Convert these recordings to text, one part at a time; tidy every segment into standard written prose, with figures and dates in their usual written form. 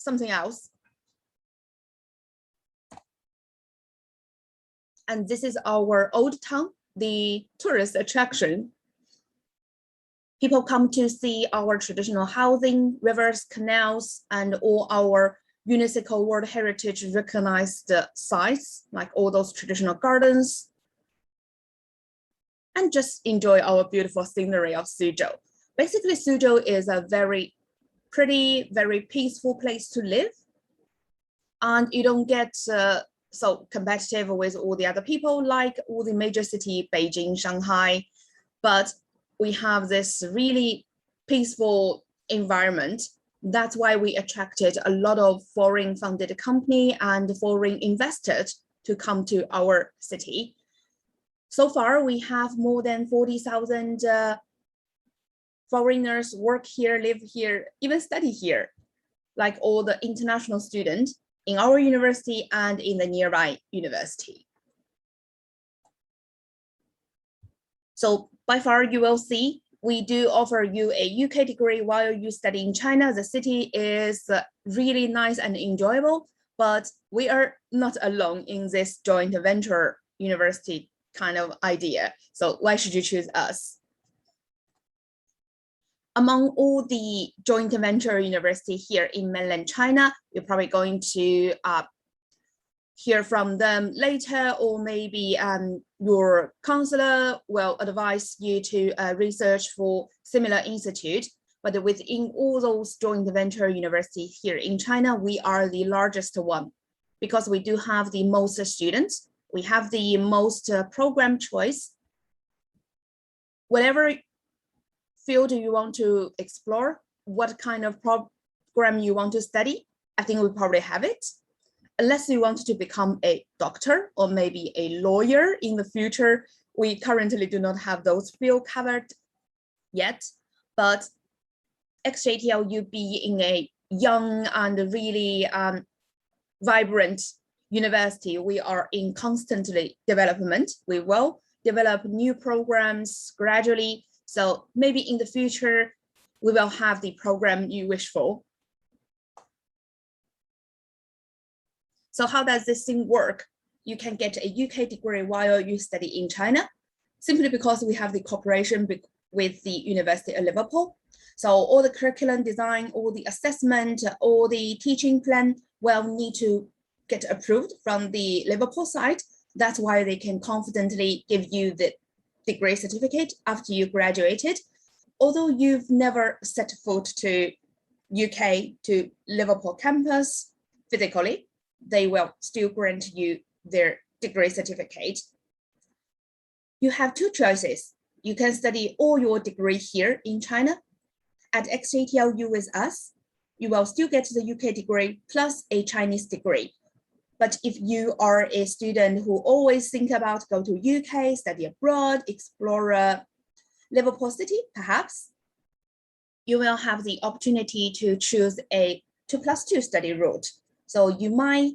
something else. And this is our old town, the tourist attraction. People come to see our traditional housing, rivers, canals, and all our UNESCO World Heritage recognized sites, like all those traditional gardens, and just enjoy our beautiful scenery of Suzhou. Basically, Suzhou is a very pretty, very peaceful place to live. And you don't get so competitive with all the other people like all the major city, Beijing, Shanghai, but we have this really peaceful environment. That's why we attracted a lot of foreign funded company and foreign investors to come to our city. So far, we have more than 40,000 foreigners work here, live here, even study here, like all the international students in our university and in the nearby university. So by far, you will see we do offer you a UK degree while you study in China. The city is really nice and enjoyable, but we are not alone in this joint venture university kind of idea. So why should you choose us? Among all the joint venture university here in mainland China, you're probably going to hear from them later, or maybe your counselor will advise you to research for similar institute. But within all those joint venture universities here in China, we are the largest one because we do have the most students. We have the most program choice. Whatever field you want to explore, what kind of program you want to study, I think we probably have it. Unless you want to become a doctor or maybe a lawyer in the future, we currently do not have those fields covered yet. But XJTLU being a young and really vibrant university, we are in constantly development. We will develop new programs gradually. So maybe in the future, we will have the program you wish for. So how does this thing work? You can get a UK degree while you study in China, simply because we have the cooperation with the University of Liverpool. So all the curriculum design, all the assessment, all the teaching plan will need to get approved from the Liverpool side. That's why they can confidently give you the degree certificate after you graduated. Although you've never set foot to UK, to Liverpool campus physically, they will still grant you their degree certificate. You have two choices. You can study all your degree here in China. At XJTLU with us, you will still get the UK degree plus a Chinese degree. But if you are a student who always think about go to UK, study abroad, explore Liverpool City, perhaps, you will have the opportunity to choose a 2+2 study route. So you might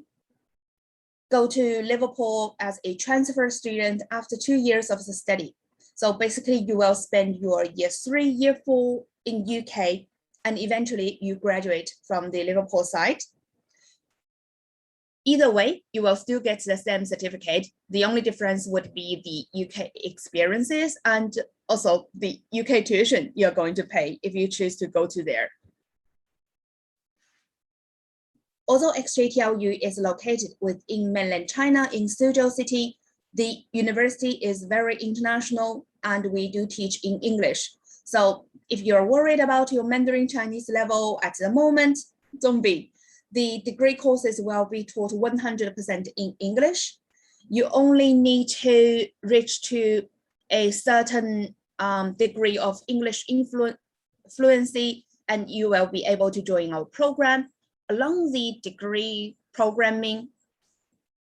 go to Liverpool as a transfer student after 2 years of the study. So basically you will spend your year 3, year 4 in UK, and eventually you graduate from the Liverpool side. Either way, you will still get the same certificate. The only difference would be the UK experiences and also the UK tuition you're going to pay if you choose to go to there. Although XJTLU is located within mainland China in Suzhou City, the university is very international and we do teach in English. So if you're worried about your Mandarin Chinese level at the moment, don't be. The degree courses will be taught 100% in English. You only need to reach to a certain degree of English fluency, and you will be able to join our program. Along the degree programming,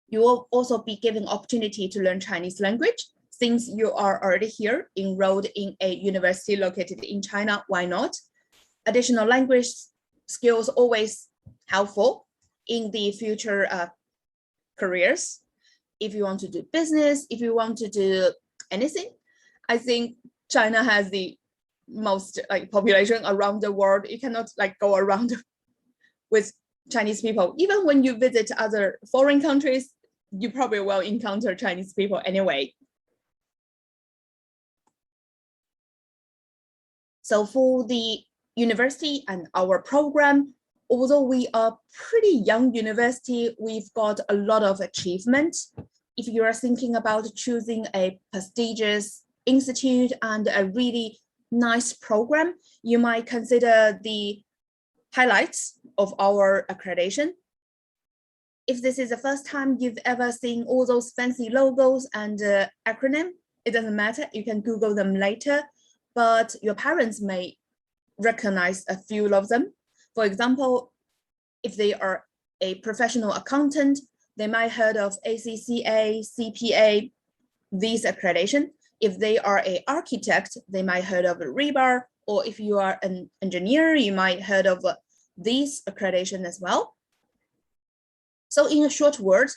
you will also be given opportunity to learn Chinese language. Since you are already here, enrolled in a university located in China, why not? Additional language skills always helpful in the future careers. If you want to do business, if you want to do anything, I think China has the most population around the world. You cannot go around with Chinese people. Even when you visit other foreign countries, you probably will encounter Chinese people anyway. So for the university and our program, although we are pretty young university, we've got a lot of achievement. If you are thinking about choosing a prestigious institute and a really nice program, you might consider the highlights of our accreditation. If this is the first time you've ever seen all those fancy logos and acronym, it doesn't matter, you can Google them later, but your parents may recognize a few of them. For example, if they are a professional accountant, they might heard of ACCA, CPA, these accreditation. If they are an architect, they might heard of REBAR, or if you are an engineer, you might heard of these accreditation as well. So in a short word,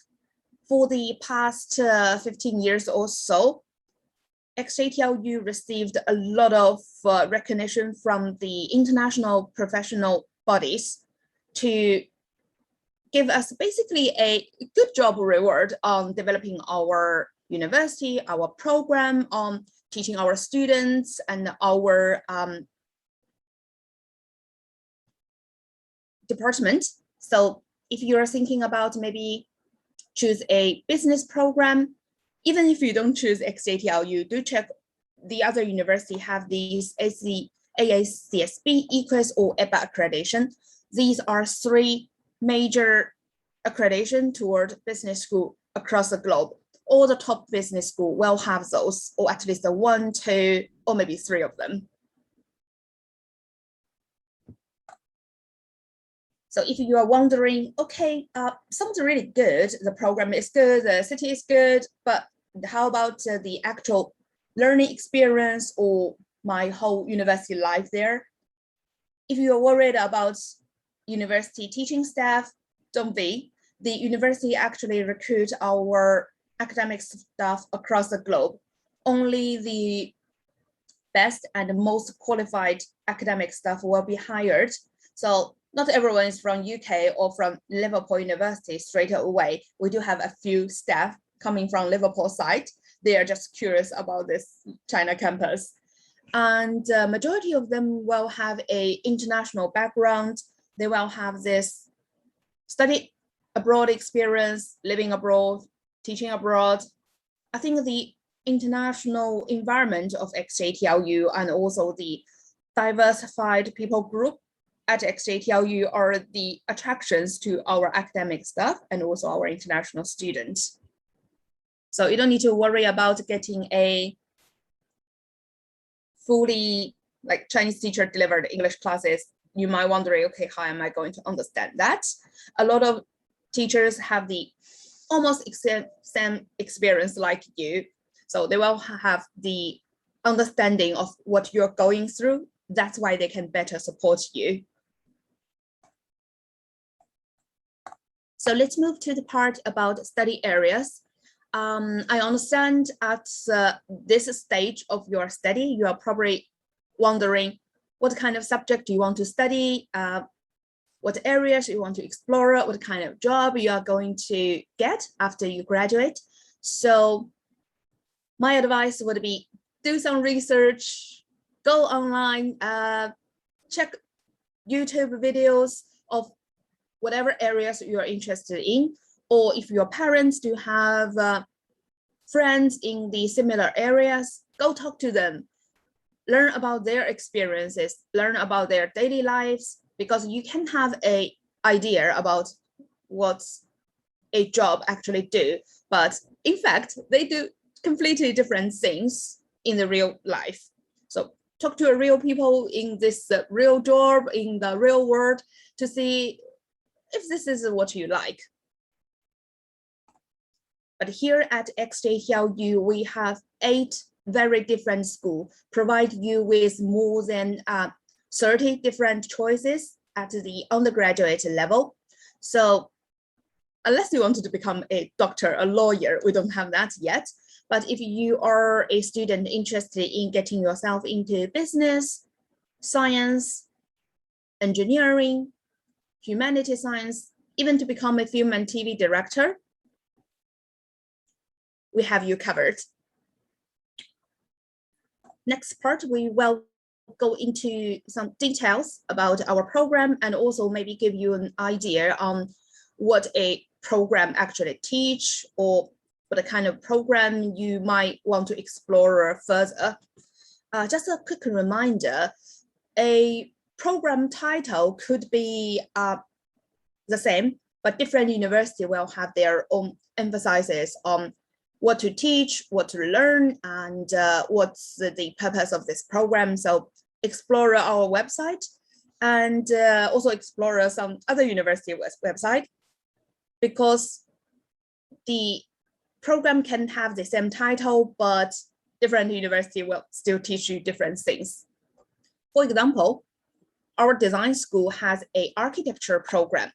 for the past 15 years or so, XJTLU received a lot of recognition from the international professional bodies to give us basically a good job reward on developing our university, our program, on teaching our students and our department. So if you're thinking about maybe choose a business program, even if you don't choose XJTLU, do check the other university have these AACSB, EQUIS, or EBA accreditation. These are 3 major accreditation toward business school across the globe. All the top business school will have those, or at least 1, 2, or maybe 3 of them. So if you are wondering, okay, sounds really good, the program is good, the city is good, but how about the actual learning experience or my whole university life there? If you are worried about university teaching staff, don't be. The university actually recruit our academic staff across the globe. Only the best and most qualified academic staff will be hired. So not everyone is from UK or from Liverpool University straight away. We do have a few staff coming from Liverpool side. They are just curious about this China campus. And majority of them will have a international background. They will have this study abroad experience, living abroad, teaching abroad. I think the international environment of XJTLU and also the diversified people group at XJTLU are the attractions to our academic staff and also our international students. So you don't need to worry about getting a fully like Chinese teacher delivered English classes. You might wonder, okay, how am I going to understand that? A lot of teachers have the almost same experience like you. So they will have the understanding of what you're going through. That's why they can better support you. So let's move to the part about study areas. I understand at this stage of your study, you are probably wondering what kind of subject you want to study, what areas you want to explore, what kind of job you are going to get after you graduate. So my advice would be do some research, go online, check YouTube videos of whatever areas you are interested in, or if your parents do have friends in the similar areas, go talk to them, learn about their experiences, learn about their daily lives, because you can have an idea about what a job actually do, but in fact, they do completely different things in the real life. So talk to real people in this real job, in the real world, to see if this is what you like. But here at XJTLU, we have 8 very different schools, provide you with more than 30 different choices at the undergraduate level. So unless you wanted to become a doctor, a lawyer, we don't have that yet. But if you are a student interested in getting yourself into business, science, engineering, humanities science, even to become a film and TV director, we have you covered. Next part, we will go into some details about our program and also maybe give you an idea on what a program actually teach or what kind of program you might want to explore further. Just a quick reminder, a program title could be the same, but different university will have their own emphasis on what to teach, what to learn, and what's the purpose of this program. So explore our website and also explore some other university website, because the program can have the same title, but different university will still teach you different things. For example, our design school has an architecture program.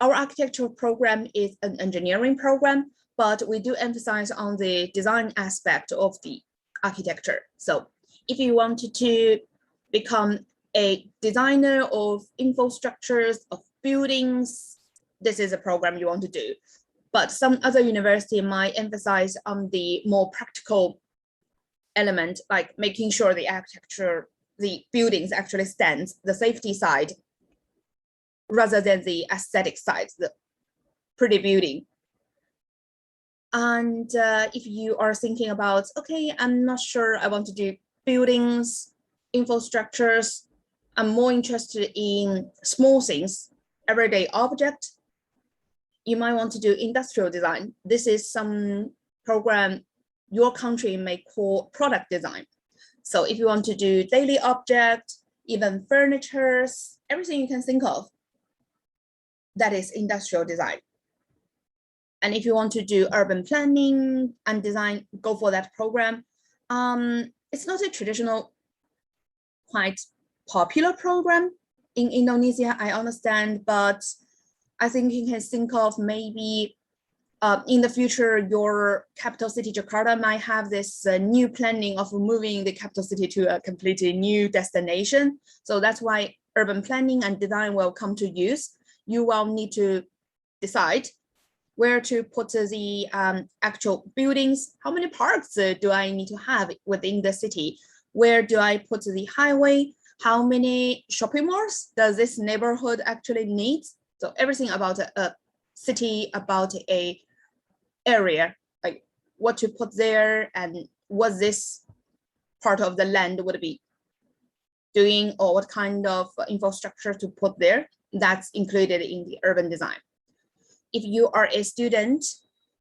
Our architecture program is an engineering program, but we do emphasize on the design aspect of the architecture. So if you wanted to become a designer of infrastructures, of buildings, this is a program you want to do. But some other university might emphasize on the more practical element, like making sure the architecture, the buildings actually stands, the safety side, rather than the aesthetic side, the pretty building. And if you are thinking about, okay, I'm not sure I want to do buildings, infrastructures, I'm more interested in small things, everyday object, you might want to do industrial design. This is some program your country may call product design. So if you want to do daily object, even furniture, everything you can think of, that is industrial design. And if you want to do urban planning and design, go for that program. It's not a traditional, quite popular program in Indonesia, I understand, but I think you can think of maybe in the future, your capital city, Jakarta, might have this new planning of moving the capital city to a completely new destination. So that's why urban planning and design will come to use. You will need to decide where to put the actual buildings, how many parks do I need to have within the city? Where do I put the highway? How many shopping malls does this neighborhood actually need? So everything about a city, about a area, like what to put there and what this part of the land would be doing, or what kind of infrastructure to put there, that's included in the urban design. If you are a student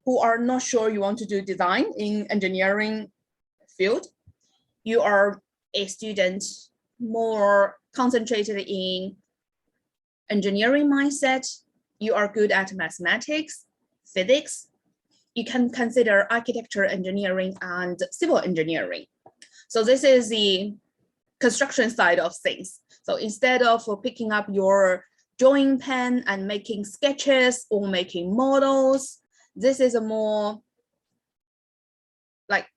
who are not sure you want to do design in engineering field, you are a student more concentrated in engineering mindset, you are good at mathematics, physics, you can consider architecture engineering and civil engineering. So this is the construction side of things. So instead of picking up your drawing pen and making sketches or making models, this is a more like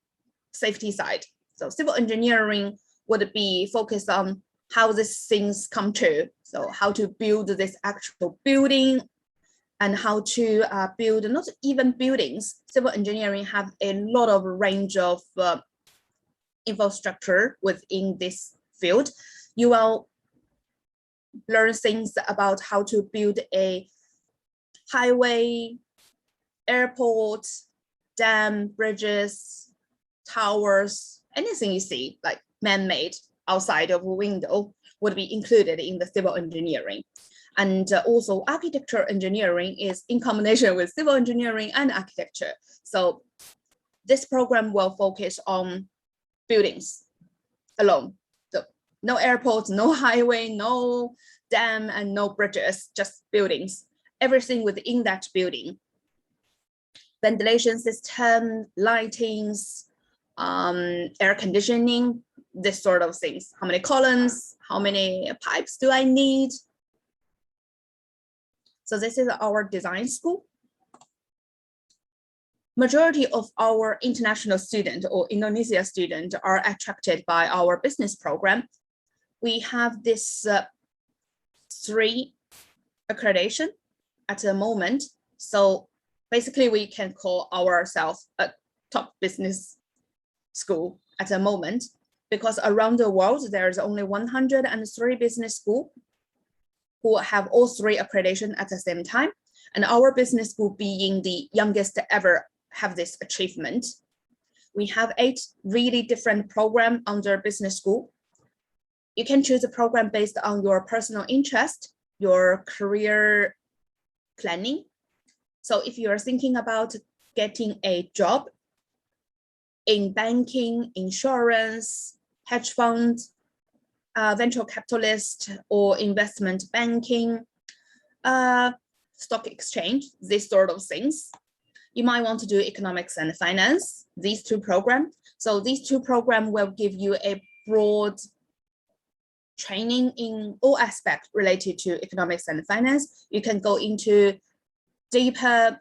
safety side. So civil engineering would be focused on how these things come true. So how to build this actual building and how to build not even buildings. Civil engineering have a lot of range of infrastructure within this field. You will learn things about how to build a highway, airport, dam, bridges, towers, anything you see like man-made outside of a window would be included in the civil engineering. And also architecture engineering is in combination with civil engineering and architecture. So this program will focus on buildings alone. So no airports, no highway, no dam, and no bridges, just buildings. Everything within that building. Ventilation system, lightings, air conditioning, this sort of things. How many columns, how many pipes do I need? So this is our design school. Majority of our international students or Indonesia students are attracted by our business program. We have this three accreditation at the moment. So basically we can call ourselves a top business school at the moment, because around the world, there's only 103 business schools who have all three accreditation at the same time. And our business school being the youngest ever have this achievement. We have 8 really different programs under business school. You can choose a program based on your personal interest, your career planning. So if you're thinking about getting a job in banking, insurance, hedge fund, venture capitalist, or investment banking, stock exchange, these sort of things, you might want to do economics and finance, these 2 programs. So these 2 programs will give you a broad training in all aspects related to economics and finance. You can go into deeper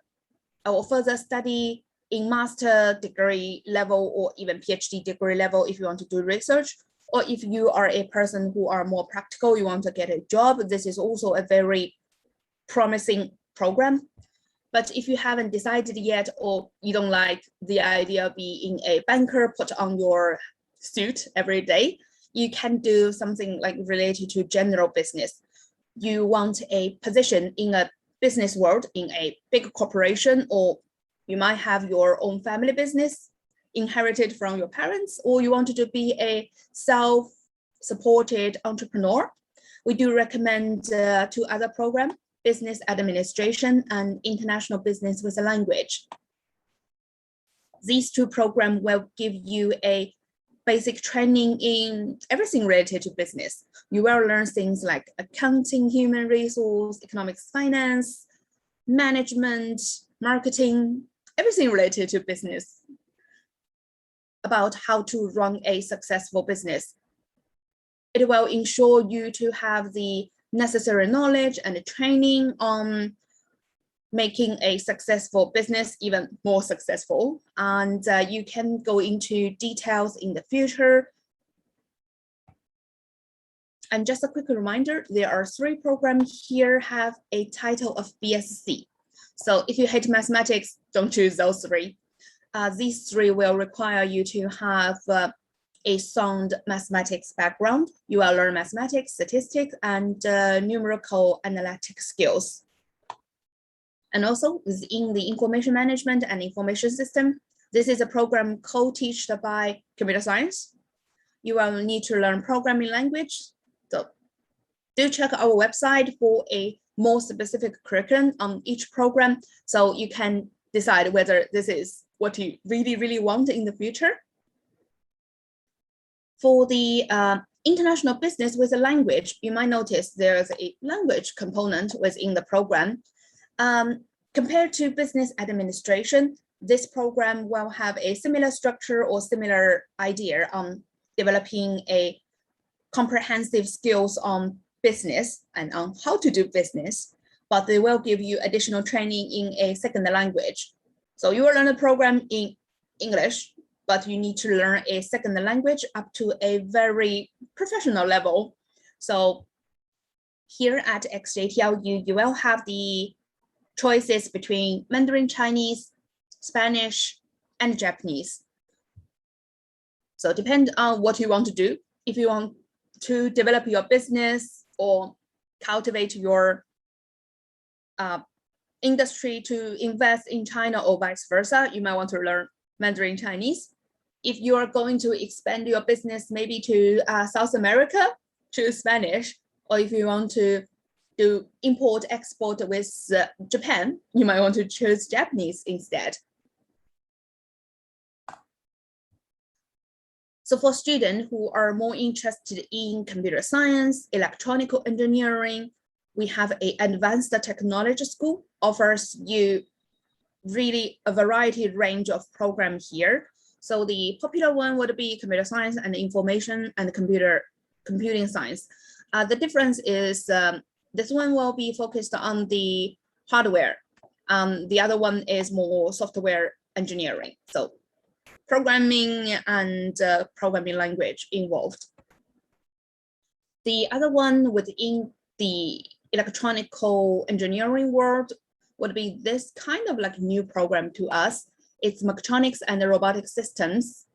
or further study in master degree level or even PhD degree level if you want to do research, or if you are a person who are more practical, you want to get a job, this is also a very promising program. But if you haven't decided yet, or you don't like the idea of being a banker, put on your suit every day, you can do something like related to general business. You want a position in a business world in a big corporation, or you might have your own family business inherited from your parents, or you wanted to be a self-supported entrepreneur. We do recommend 2 other programs, business administration and international business with a language. These 2 programs will give you a basic training in everything related to business. You will learn things like accounting, human resource, economics, finance, management, marketing, everything related to business, about how to run a successful business. It will ensure you to have the necessary knowledge and training on making a successful business even more successful. And you can go into details in the future. And just a quick reminder, there are 3 programs here have a title of BSc. So if you hate mathematics, don't choose those 3. These 3 will require you to have a sound mathematics background. You will learn mathematics, statistics, and numerical analytic skills. And also within the information management and information system, this is a program co-taught by computer science. You will need to learn programming language. So do check our website for a more specific curriculum on each program, so you can decide whether this is what you really want in the future. For the international business with a language, you might notice there's a language component within the program. Compared to business administration, this program will have a similar structure or similar idea on developing a comprehensive skills on business and on how to do business, but they will give you additional training in a second language. So you will learn a program in English, but you need to learn a second language up to a very professional level. So here at XJTLU, you will have the choices between Mandarin Chinese, Spanish, and Japanese. So depend on what you want to do. If you want to develop your business or cultivate your industry to invest in China or vice versa, you might want to learn Mandarin Chinese. If you are going to expand your business maybe to South America, choose Spanish. Or if you want to do import export with Japan, you might want to choose Japanese instead. So for students who are more interested in computer science, electronic engineering, we have an advanced technology school, offers you really a variety range of programs here. So the popular one would be computer science and information and computing science. The difference is this one will be focused on the hardware. The other one is more software engineering. So programming and programming language involved. The other one within the electronical engineering world would be this kind of like new program to us. It's mechatronics and robotic systems.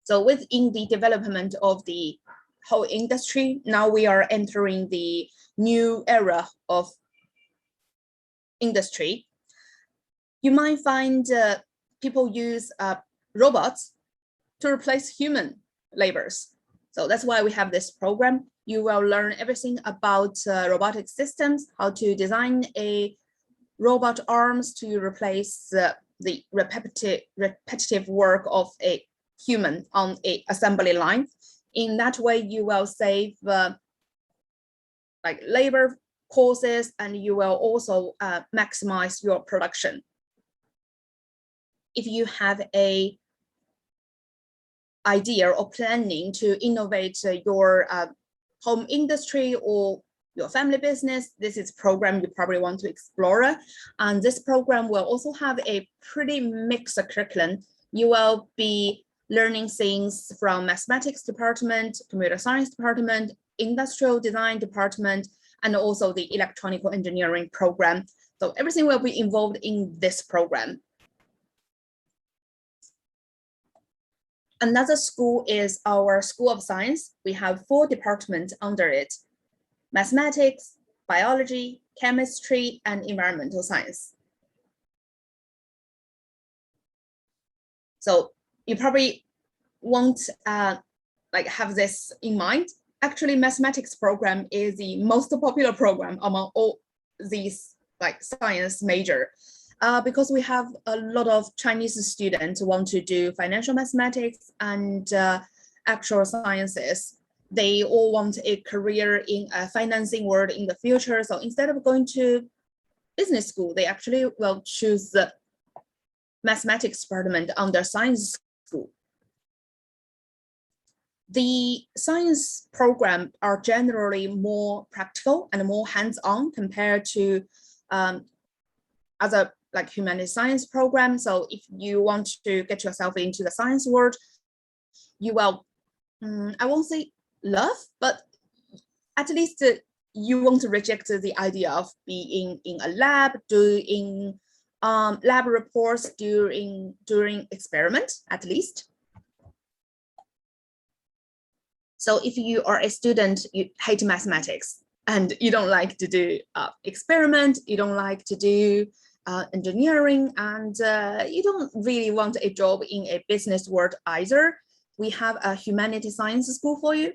So within the development of the whole industry, now we are entering the new era of industry. You might find people use robots to replace human labors. So that's why we have this program. You will learn everything about robotic systems, how to design a robot arms to replace the repetitive work of a human on a assembly line. In that way, you will save like labor costs, and you will also maximize your production. If you have a idea or planning to innovate your home industry or your family business, this is a program you probably want to explore. And this program will also have a pretty mixed curriculum. You will be learning things from mathematics department, computer science department, industrial design department, and also the electronical engineering program. So everything will be involved in this program. Another school is our School of Science. We have 4 departments under it: mathematics, biology, chemistry, and environmental science. So you probably won't like have this in mind. Actually, mathematics program is the most popular program among all these like science major. Because we have a lot of Chinese students who want to do financial mathematics and actual sciences. They all want a career in a financing world in the future. So instead of going to business school, they actually will choose the mathematics department under science school. The science program are generally more practical and more hands-on compared to other like humanities science program. So if you want to get yourself into the science world, you will, I won't say love, but at least you won't reject the idea of being in a lab, doing lab reports during experiment, at least. So if you are a student, you hate mathematics and you don't like to do experiment, you don't like to do engineering, and you don't really want a job in a business world either, we have a humanities science school for you.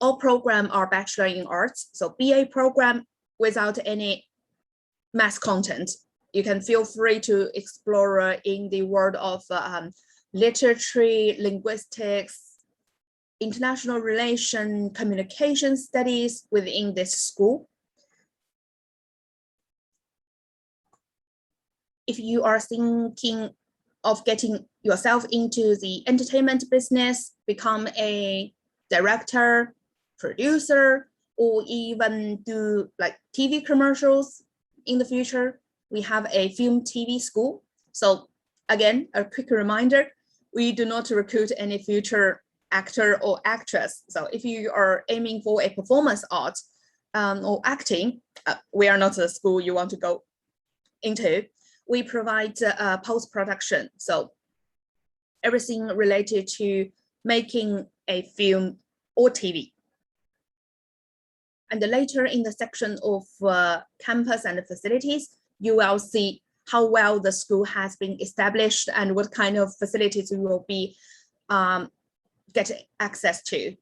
All programs are Bachelor in Arts, so BA program without any math content. You can feel free to explore in the world of literature, linguistics, international relation, communication studies within this school. If you are thinking of getting yourself into the entertainment business, become a director, producer, or even do like TV commercials in the future, we have a film TV school. So again, a quick reminder, we do not recruit any future actor or actress. So if you are aiming for a performance art or acting, we are not the school you want to go into. We provide post-production, so everything related to making a film or TV. And later in the section of campus and facilities, you will see how well the school has been established and what kind of facilities you will be get access to.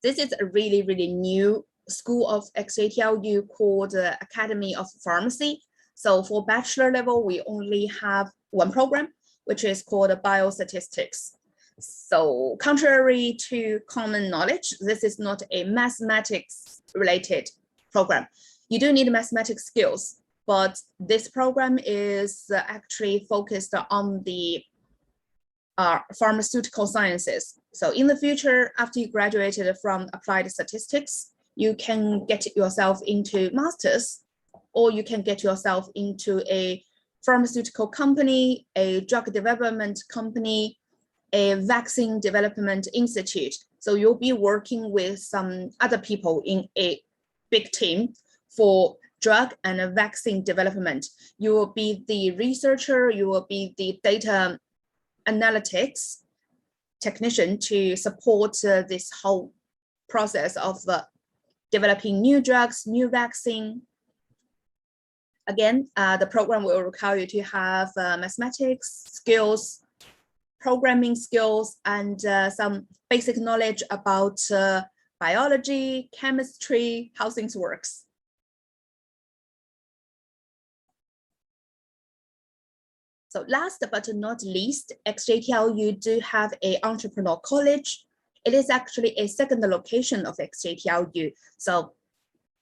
This is a really, really new school of XJTLU called Academy of Pharmacy. So for bachelor level, we only have one program, which is called biostatistics. So contrary to common knowledge, this is not a mathematics related program. You do need mathematics skills, but this program is actually focused on the pharmaceutical sciences. So in the future, after you graduated from applied statistics, you can get yourself into masters, or you can get yourself into a pharmaceutical company, a drug development company, a vaccine development institute. So you'll be working with some other people in a big team for drug and vaccine development. You will be the researcher, you will be the data analytics technician to support this whole process of developing new drugs, new vaccine. Again, the program will require you to have mathematics skills, programming skills, and some basic knowledge about biology, chemistry, how things works. So last but not least, XJTLU do have an entrepreneur college. It is actually a second location of XJTLU. So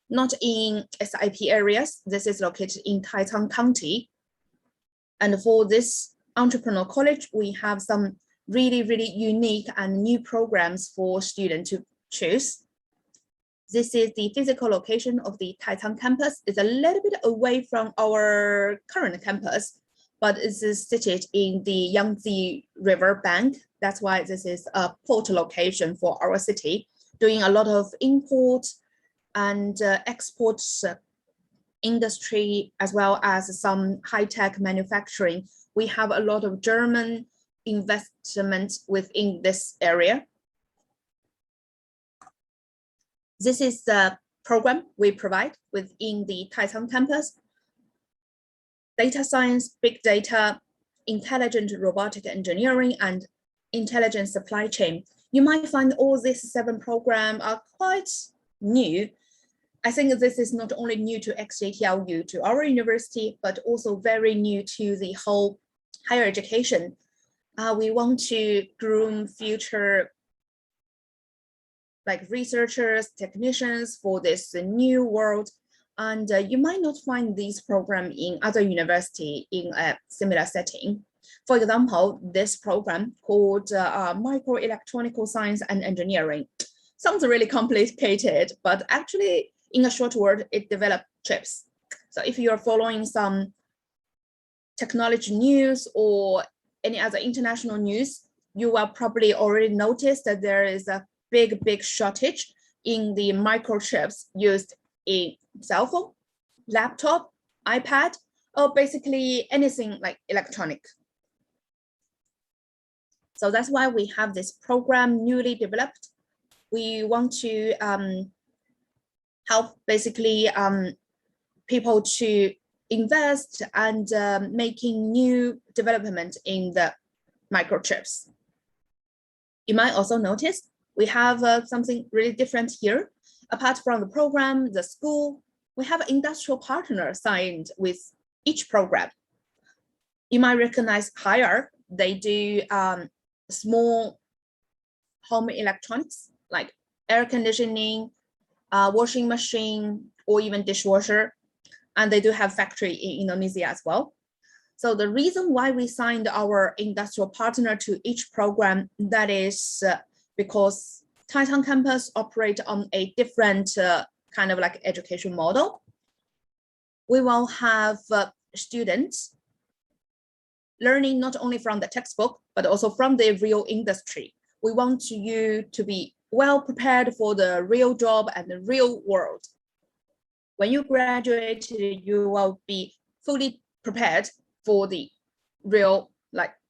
not in SIP areas, this is located in Taicang County. And for this entrepreneur college, we have some really, really unique and new programs for students to choose. This is the physical location of the Taicang campus. It's a little bit away from our current campus, but it is situated in the Yangtze River bank. That's why this is a port location for our city, doing a lot of import and export industry, as well as some high-tech manufacturing. We have a lot of German investment within this area. This is the program we provide within the Taicang campus. Data science, big data, intelligent robotic engineering, and intelligent supply chain. You might find all these 7 programs are quite new. I think this is not only new to XJTLU, to our university, but also very new to the whole higher education. We want to groom future researchers, technicians for this new world. And you might not find these programs in other universities in a similar setting. For example, this program called Microelectronical Science and Engineering. Sounds really complicated, but actually in a short word, it develops chips. So if you're following some technology news or any other international news, you will probably already notice that there is a big shortage in the microchips used in cell phone, laptop, iPad, or basically anything like electronic. So that's why we have this program newly developed. We want to help basically people to invest and making new development in the microchips. You might also notice we have something really different here. Apart from the program, the school, we have industrial partners signed with each program. You might recognize Haier. They do small home electronics like air conditioning, washing machine, or even dishwasher. And they do have factory in Indonesia as well. So the reason why we signed our industrial partner to each program, that is because Taicang campus operate on a different kind of like education model. We will have students learning not only from the textbook, but also from the real industry. We want you to be well prepared for the real job and the real world. When you graduate, you will be fully prepared for the real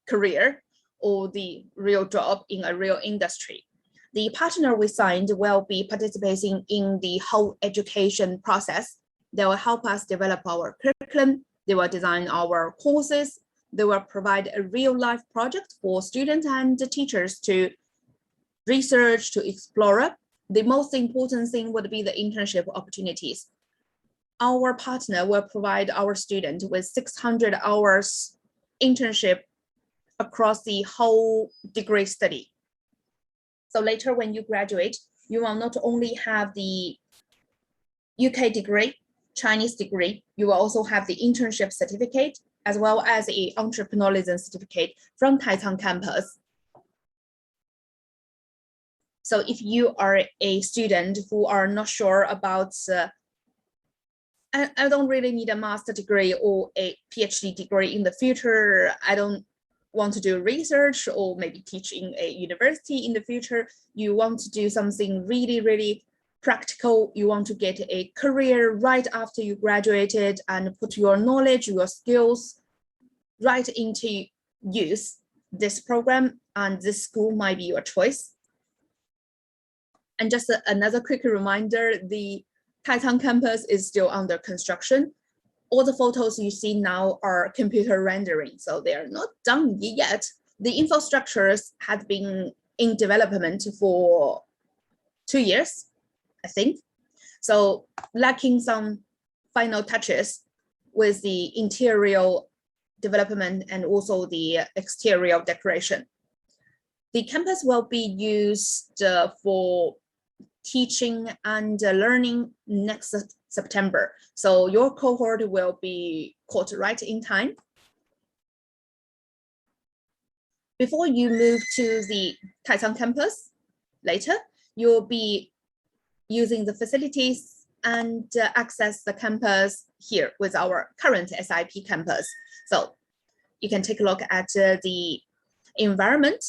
career or the real job in a real industry. The partner we signed will be participating in the whole education process. They will help us develop our curriculum. They will design our courses. They will provide a real life project for students and the teachers to research, to explore. The most important thing would be the internship opportunities. Our partner will provide our students with 600 hours internship across the whole degree study. So later when you graduate, you will not only have the UK degree, Chinese degree, you will also have the internship certificate, as well as an entrepreneurialism certificate from Taicang campus. So if you are a student who are not sure about, I don't really need a master degree or a PhD degree in the future, I don't want to do research or maybe teach in a university in the future, you want to do something really, really practical, you want to get a career right after you graduated and put your knowledge, your skills right into use, this program and this school might be your choice. And just another quick reminder, the Taicang campus is still under construction. All the photos you see now are computer rendering, so they are not done yet. The infrastructures had been in development for 2 years, I think. So lacking some final touches with the interior development and also the exterior decoration. The campus will be used for teaching and learning next September. So your cohort will be caught right in time. Before you move to the Taicang campus later, you'll be using the facilities and access the campus here with our current SIP campus. So you can take a look at the environment.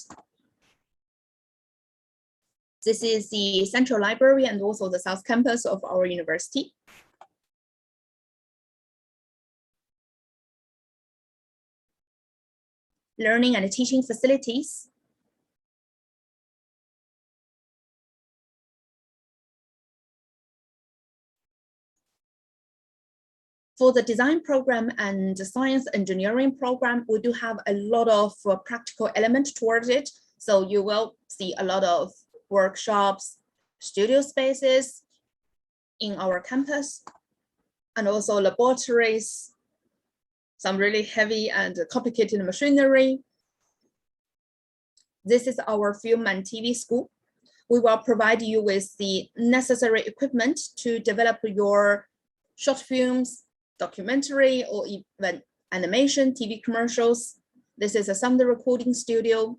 This is the central library and also the south campus of our university. Learning and teaching facilities. For the design program and the science engineering program, we do have a lot of practical elements towards it. So you will see a lot of workshops, studio spaces in our campus, and also laboratories, some really heavy and complicated machinery. This is our film and TV school. We will provide you with the necessary equipment to develop your short films, documentary, or even animation, TV commercials. This is a sound recording studio,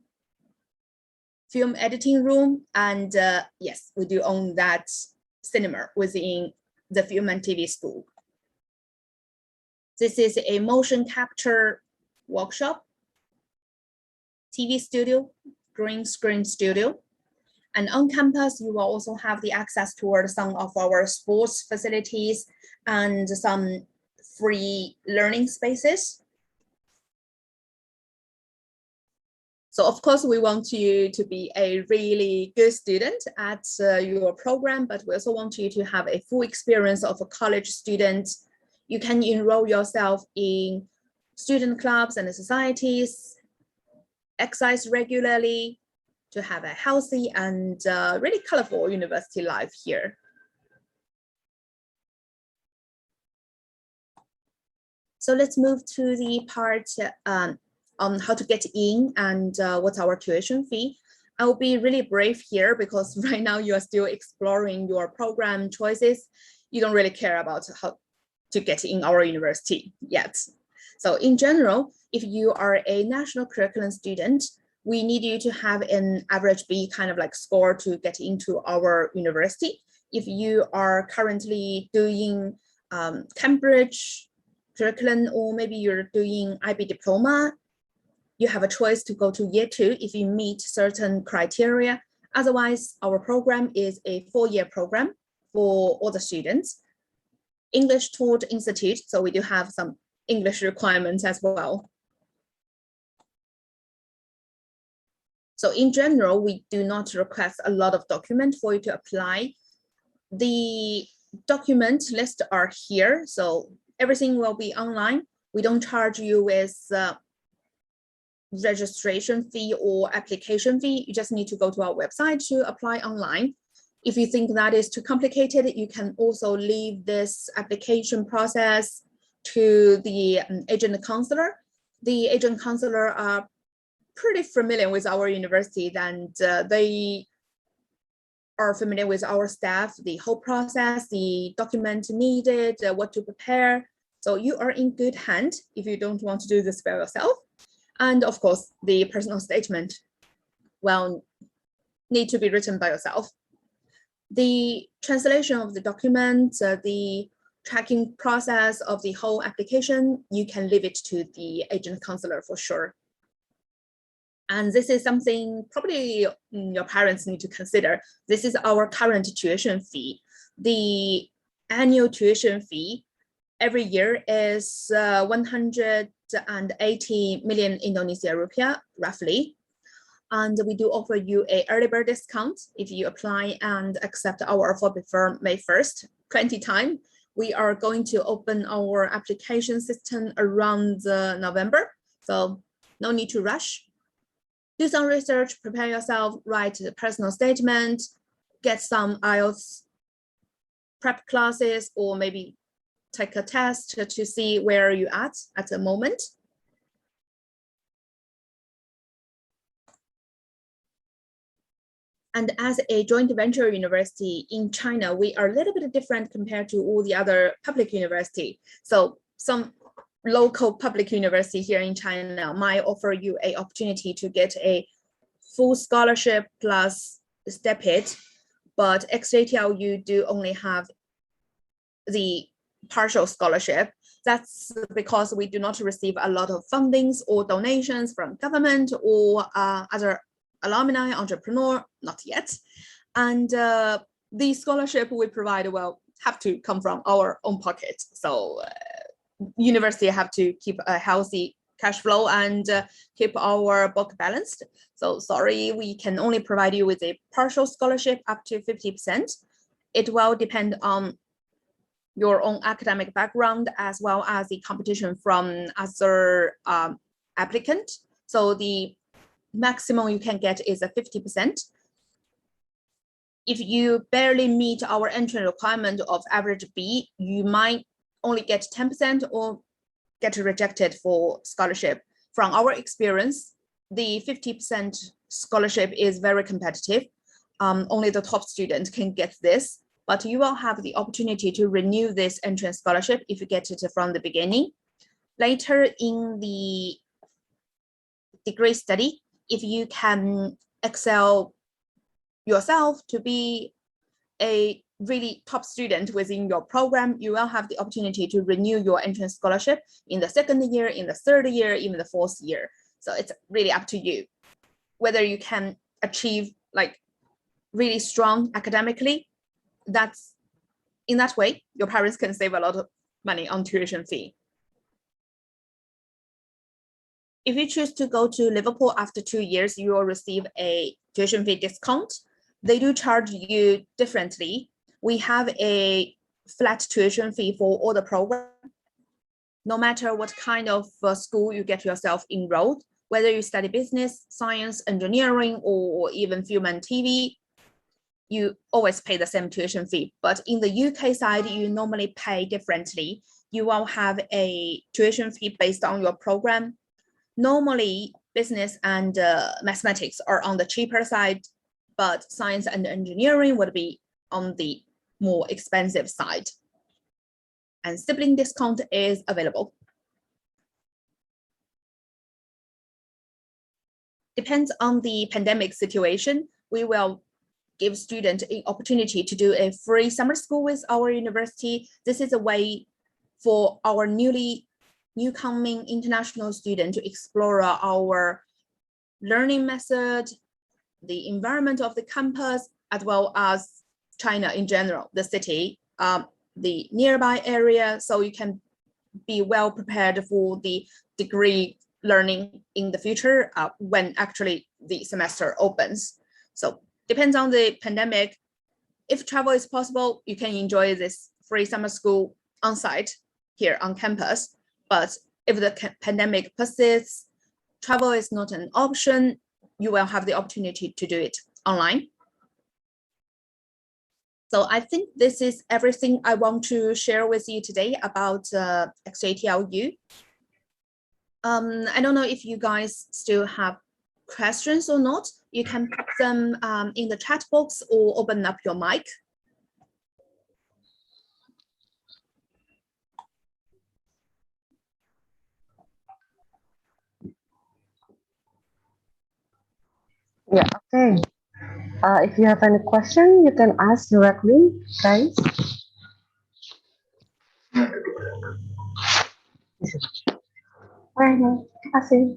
film editing room, and yes, we do own that cinema within the film and TV school. This is a motion capture workshop, TV studio, green screen studio. And on campus, you will also have the access towards some of our sports facilities and some free learning spaces. So of course, we want you to be a really good student at your program, but we also want you to have a full experience of a college student. You can enroll yourself in student clubs and societies, exercise regularly to have a healthy and really colorful university life here. So let's move to the part on how to get in and what's our tuition fee. I will be really brief here because right now you are still exploring your program choices. You don't really care about how to get in our university yet. So in general, if you are a national curriculum student, we need you to have an average B kind of like score to get into our university. If you are currently doing Cambridge curriculum, or maybe you're doing IB diploma, you have a choice to go to year 2 if you meet certain criteria. Otherwise, our program is a 4-year program for all the students. English taught institute, so we do have some English requirements as well. So in general, we do not request a lot of documents for you to apply. The document list are here, so everything will be online. We don't charge you with registration fee or application fee. You just need to go to our website to apply online. If you think that is too complicated, you can also leave this application process to the agent counselor. The agent counselor are pretty familiar with our university, and they are familiar with our staff, the whole process, the document needed, what to prepare. So you are in good hand if you don't want to do this by yourself. And of course, the personal statement will need to be written by yourself. The translation of the document, the tracking process of the whole application, you can leave it to the agent counselor for sure. And this is something probably your parents need to consider. This is our current tuition fee. The annual tuition fee every year is 180 million Indonesia rupiah, roughly. And we do offer you a early bird discount if you apply and accept our offer before May 1st, 20 time. We are going to open our application system around November, so no need to rush. Do some research, prepare yourself, write a personal statement, get some IELTS prep classes, or maybe take a test to see where you're at the moment. And as a joint venture university in China, we are a little bit different compared to all the other public university. So some local public university here in China might offer you an opportunity to get a full scholarship plus step it, but XJTL you do only have the partial scholarship. That's because we do not receive a lot of fundings or donations from government or other alumni, entrepreneur, not yet. And the scholarship we provide will have to come from our own pocket. So university have to keep a healthy cash flow and keep our book balanced. So sorry, we can only provide you with a partial scholarship up to 50%. It will depend on your own academic background as well as the competition from other applicant. So the maximum you can get is a 50%. If you barely meet our entry requirement of average B, you might only get 10% or get rejected for scholarship. From our experience, the 50% scholarship is very competitive. Only the top student can get this, but you will have the opportunity to renew this entrance scholarship if you get it from the beginning. Later in the degree study, if you can excel yourself to be a really top student within your program, you will have the opportunity to renew your entrance scholarship in the second year, in the third year, even the fourth year. So it's really up to you whether you can achieve like really strong academically. That's in that way, your parents can save a lot of money on tuition fee. If you choose to go to Liverpool after 2 years, you will receive a tuition fee discount. They do charge you differently. We have a flat tuition fee for all the programs. No matter what kind of school you get yourself enrolled, whether you study business, science, engineering, or even film and TV, you always pay the same tuition fee. But in the UK side, you normally pay differently. You will have a tuition fee based on your program. Normally, business and mathematics are on the cheaper side, but science and engineering would be on the more expensive side. And sibling discount is available. Depends on the pandemic situation, we will give students an opportunity to do a free summer school with our university. This is a way for our newcoming international student to explore our learning method, the environment of the campus, as well as China in general, the city, the nearby area, so you can be well prepared for the degree learning in the future when actually the semester opens. So depends on the pandemic. If travel is possible, you can enjoy this free summer school on site here on campus. But if the pandemic persists, travel is not an option, you will have the opportunity to do it online. So I think this is everything I want to share with you today about XJTLU. I don't know if you guys still have questions or not. You can put them in the chat box or open up your mic. Yeah, okay. If you have any question, you can ask directly, guys. Terima kasih.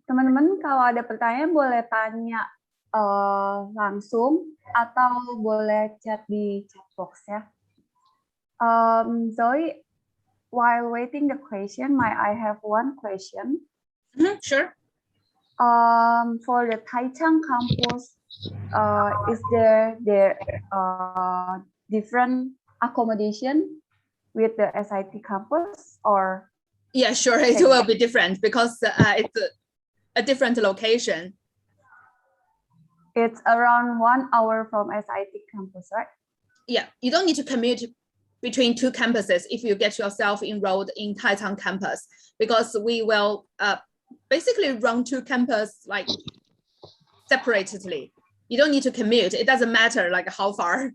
Teman-teman kalau ada pertanyaan boleh tanya langsung atau boleh chat di chat box ya. Zoe, while waiting the question, I have one question. Sure. For the Taichung campus, is there different accommodation with the SIT campus or? Yeah, sure. It will be different because it's a different location. It's around 1 hour from SIT campus, right? Yeah, you don't need to commute between two campuses if you get yourself enrolled in Taichung campus, because we will basically run two campuses like separately. You don't need to commute. It doesn't matter like how far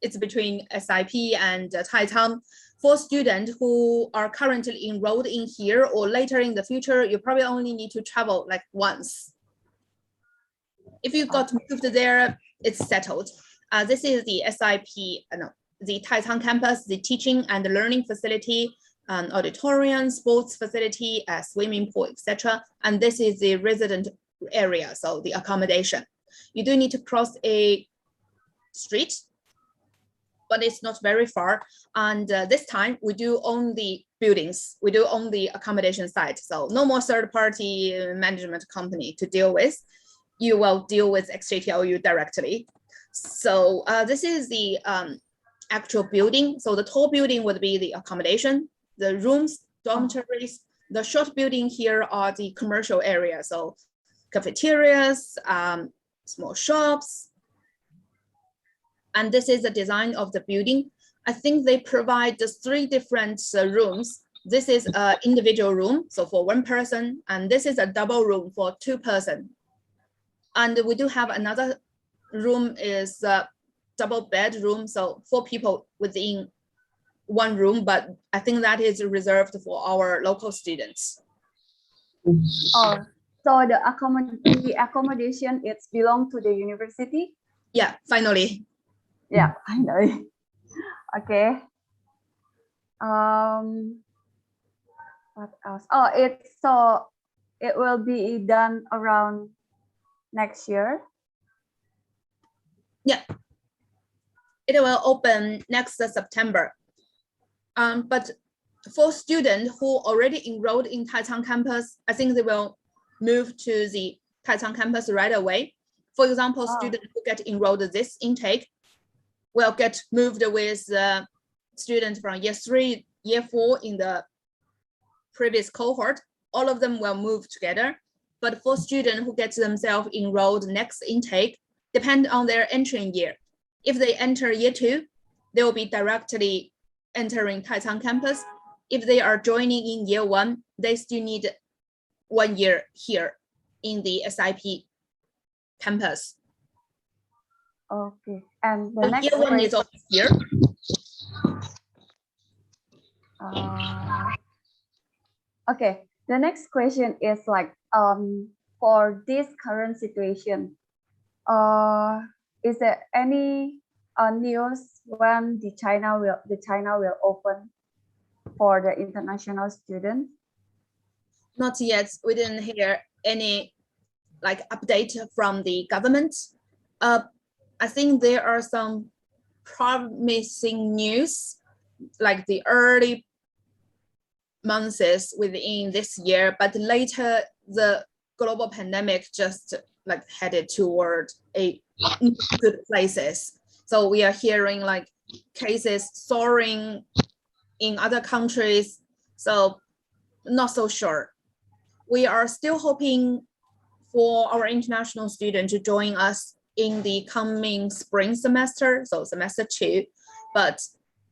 it's between SIP and Taichung. For students who are currently enrolled in here or later in the future, you probably only need to travel like once. If you got moved there, it's settled. This is the SIP, the Taichung campus, the teaching and learning facility, auditorium, sports facility, swimming pool, etc. And this is the resident area, so the accommodation. You do need to cross a street, but it's not very far. And this time we do own the buildings. We do own the accommodation site. So no more third-party management company to deal with. You will deal with XJTLU directly. So this is the actual building. So the tall building would be the accommodation, the rooms, dormitories. The short building here are the commercial areas. So cafeterias, small shops. And this is the design of the building. I think they provide the 3 different rooms. This is an individual room, so for 1 person, and this is a double room for 2 persons. And we do have another room is a double bedroom, so 4 people within 1 room, but I think that is reserved for our local students. Oh, so the accommodation, it's belong to the university? Yeah, finally. Yeah, finally. Okay. What else? Oh, it will be done around next year. Yeah, it will open next September. But for students who already enrolled in Taichung campus, I think they will move to the Taichung campus right away. For example, students who get enrolled this intake will get moved with students from year 3, year 4 in the previous cohort. All of them will move together. But for students who get themselves enrolled next intake, depend on their entering year. If they enter year 2, they will be directly entering Taichung campus. If they are joining in year 1, they still need 1 year here in the SIP campus. Okay, and the next year 1 is over here. Okay, the next question is like for this current situation, is there any news when the China will open for the international students? Not yet. We didn't hear any like update from the government. I think there are some promising news, like the early months within this year, but later the global pandemic just like headed toward a good places. So we are hearing like cases soaring in other countries. So not so sure. We are still hoping for our international students to join us in the coming spring semester, so semester 2, but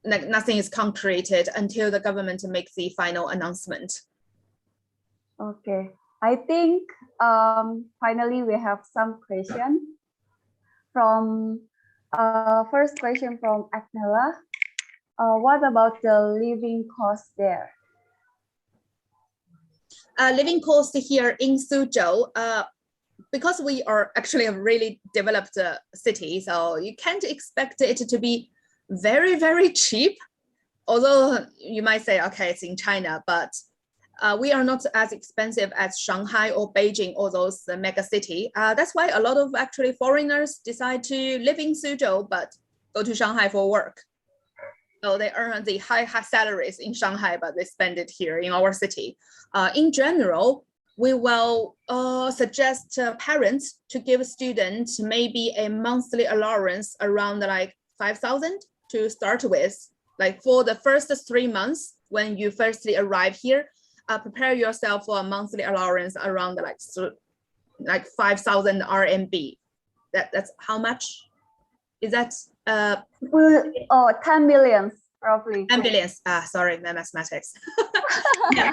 nothing is concreted until the government makes the final announcement. Okay, I think finally we have some questions from first question from Agnella. What about the living cost there? Living cost here in Suzhou, because we are actually a really developed city, so you can't expect it to be very, very cheap. Although you might say, okay, it's in China, but we are not as expensive as Shanghai or Beijing or those mega city. That's why a lot of actually foreigners decide to live in Suzhou, but go to Shanghai for work. So they earn the high salaries in Shanghai, but they spend it here in our city. In general, we will suggest parents to give students maybe a monthly allowance around like 5,000 to start with. Like for the first 3 months when you firstly arrive here, prepare yourself for a monthly allowance around like 5,000 RMB. That's how much? Is that 10 million roughly. 10 billion. Sorry, my mathematics. Yeah.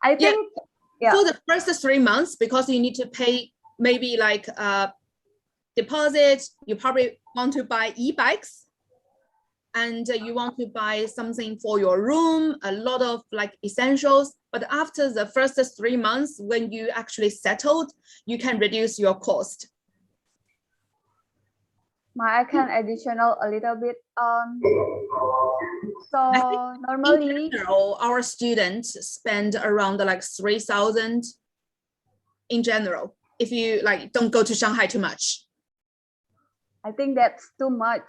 I think For the first 3 months, because you need to pay maybe like deposit, you probably want to buy e-bikes, and you want to buy something for your room, a lot of like essentials. But after the first 3 months, when you actually settled, you can reduce your cost. I can additional a little bit. So normally, in general, our students spend around like 3,000 in general. If you like, don't go to Shanghai too much. I think that's too much.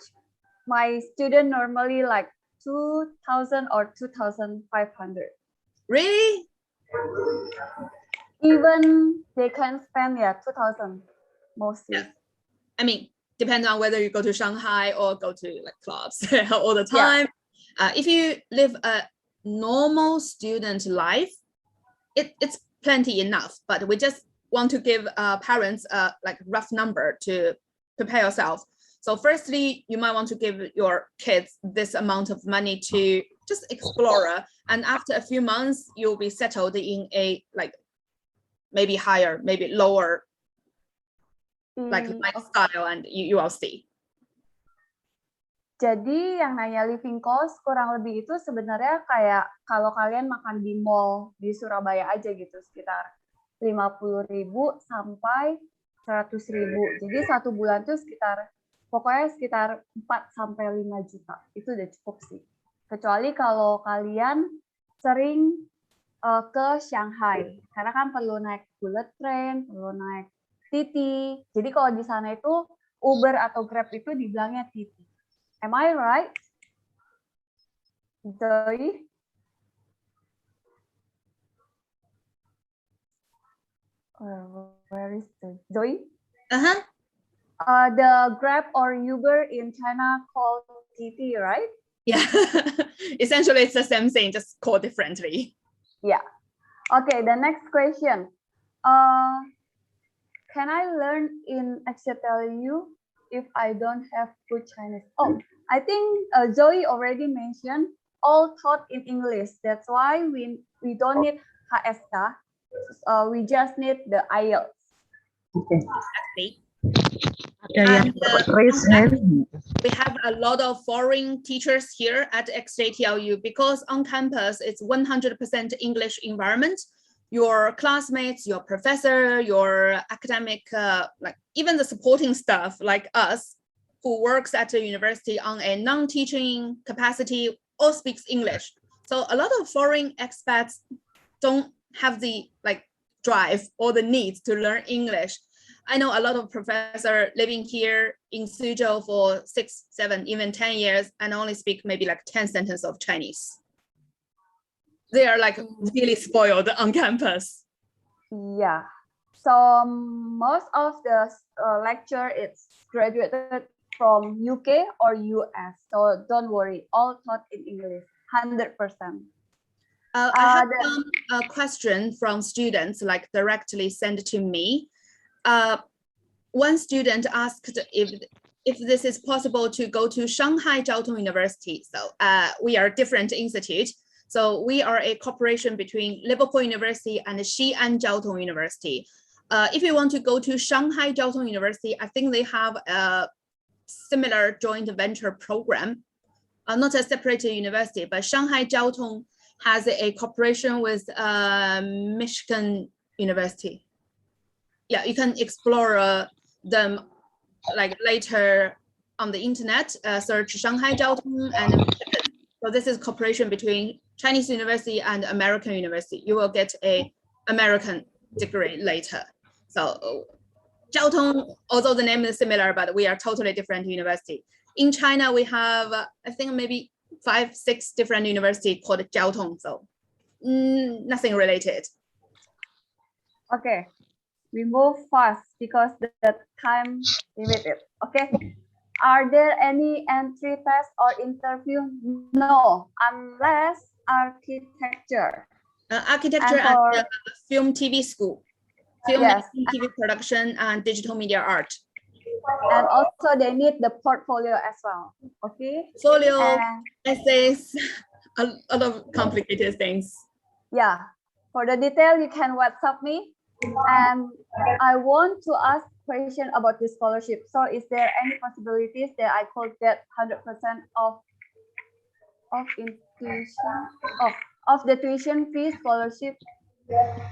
My student normally like 2,000 or 2,500. Really? Even they can spend 2,000 mostly. Yeah. I mean, depends on whether you go to Shanghai or go to like clubs all the time. If you live a normal student life, it's plenty enough. But we just want to give parents a like rough number to prepare yourself. So firstly, you might want to give your kids this amount of money to just explore. And after a few months, you'll be settled in a like maybe higher, maybe lower like lifestyle, and you will see. Jadi yang nanya living cost kurang lebih itu sebenarnya kayak kalau kalian makan di mall di Surabaya aja gitu, sekitar 50.000 sampai 100.000. Jadi 1 bulan tuh pokoknya sekitar 4 sampai 5 juta. Itu udah cukup sih. Kecuali kalau kalian sering ke Shanghai, karena kan perlu naik bullet train, perlu naik Titi. Jadi kalau di sana itu Uber atau Grab itu dibilangnya Titi. Am I right? Zoe? Where is Zoe? The Grab or Uber in China called Titi, right? Yeah, essentially it's the same thing, just called differently. Yeah. Okay, the next question. Can I learn in XLU if I don't have good Chinese? Oh, I think Zoe already mentioned all taught in English. That's why we don't need HSK. We just need the IELTS. Okay. And, Raise hand. we have a lot of foreign teachers here at XJTLU because on campus it's 100% English environment. Your classmates, your professor, your academic, like even the supporting staff like us who works at the university on a non-teaching capacity all speaks English. So a lot of foreign expats don't have the like drive or the need to learn English. I know a lot of professors living here in Suzhou for 6, 7, even 10 years and only speak maybe like 10 sentences of Chinese. They are like really spoiled on campus. Yeah. So most of the lecture it's graduated from UK or US. So don't worry, all taught in English, 100%. I have a question from students like directly sent to me. One student asked if this is possible to go to Shanghai Jiao Tung University. So we are different institute. So we are a cooperation between Liverpool University and Xi'an Jiao Tung University. If you want to go to Shanghai Jiao Tung University, I think they have a similar joint venture program, not a separate university, but Shanghai Jiao Tung has a cooperation with Michigan University. Yeah, you can explore them like later on the internet, search Shanghai Jiao Tung and Michigan. So So this is cooperation between Chinese university and American university. You will get a American degree later. So Jiao Tung, although the name is similar, but we are totally different university. In China, we have, I think maybe 5, 6 different universities called Jiao Tung. So nothing related. Okay, we move fast because the time limited. Okay, are there any entry test or interview? No, unless architecture. Architecture and film TV school. Film Yes. TV production and digital media art. And also they need the portfolio as well. Okay. Portfolio, essays, a lot of complicated things. Yeah. For the detail, you can WhatsApp me. And I want to ask question about the scholarship. So is there any possibilities that I could get 100% of the tuition fee scholarship?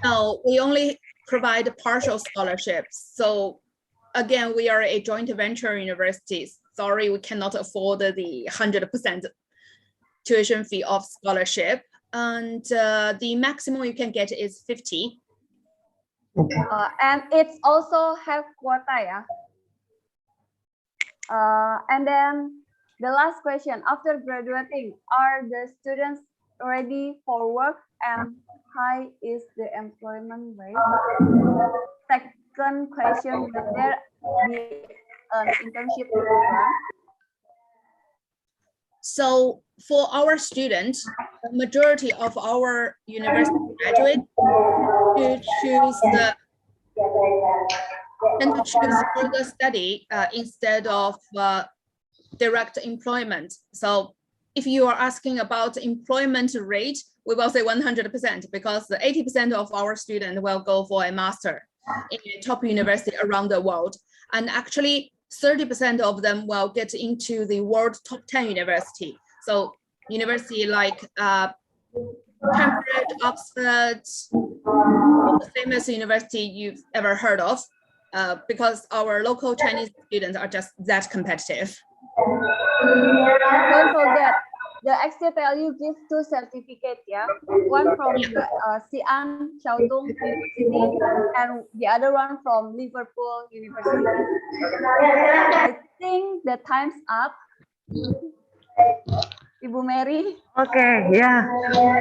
No, we only provide partial scholarships. So again, we are a joint venture university. Sorry, we cannot afford the 100% tuition fee of scholarship. And the maximum you can get is 50. And it's also have quota, yeah. And then the last question, after graduating, are the students ready for work and high is the employment rate? Second question, will there be an internship program? So for our students, the majority of our university graduates to choose further study instead of direct employment. So if you are asking about employment rate, we will say 100% because 80% of our students will go for a master in a top university around the world. And actually 30% of them will get into the world top 10 university. So university like Cambridge, Oxford, all the famous university you've ever heard of, because our local Chinese students are just that competitive. Don't forget, the XTLU gives 2 certificates, yeah? One from the Xi'an Jiao Tung University and the other one from Liverpool University. I think the time's up. Ibu Mary. Oke, ya.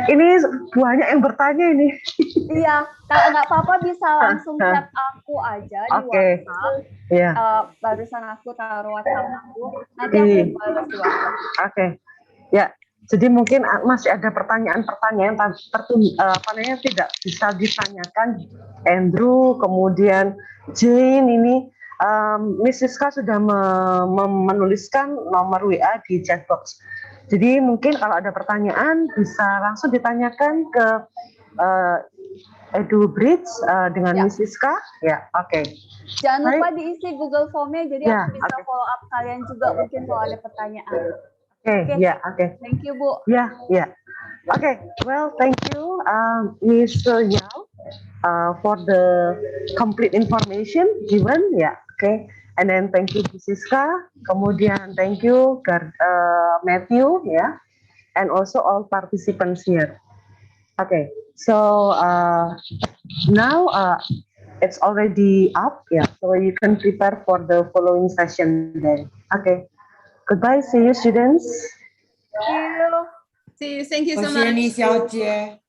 Ini banyak yang bertanya ini. Iya, nggak apa-apa bisa langsung chat aku aja di WhatsApp. Iya. Barusan aku taruh WhatsApp aku, nanti aku balas di WhatsApp. Oke, ya. Jadi mungkin masih ada pertanyaan-pertanyaan tidak bisa ditanyakan. Andrew, kemudian Jane ini, Miss Siska sudah menuliskan nomor WA di chat box. Jadi mungkin kalau ada pertanyaan bisa langsung ditanyakan ke Edu Bridge dengan Miss Siska. Ya, oke. Jangan lupa diisi Google Form-nya, jadi aku bisa follow up kalian juga mungkin kalau ada pertanyaan. Okay. Thank you, Bu. Yeah. Okay, well, thank you, Mr. Yao, for the complete information given. Yeah, okay. And then thank you, Bu Siska. Kemudian thank you, Matthew, yeah, and also all participants here. Okay, so now it's already up, yeah. So you can prepare for the following session then. Okay. Goodbye. See you, students. See you. See you. Thank you so much. 谢谢李小姐。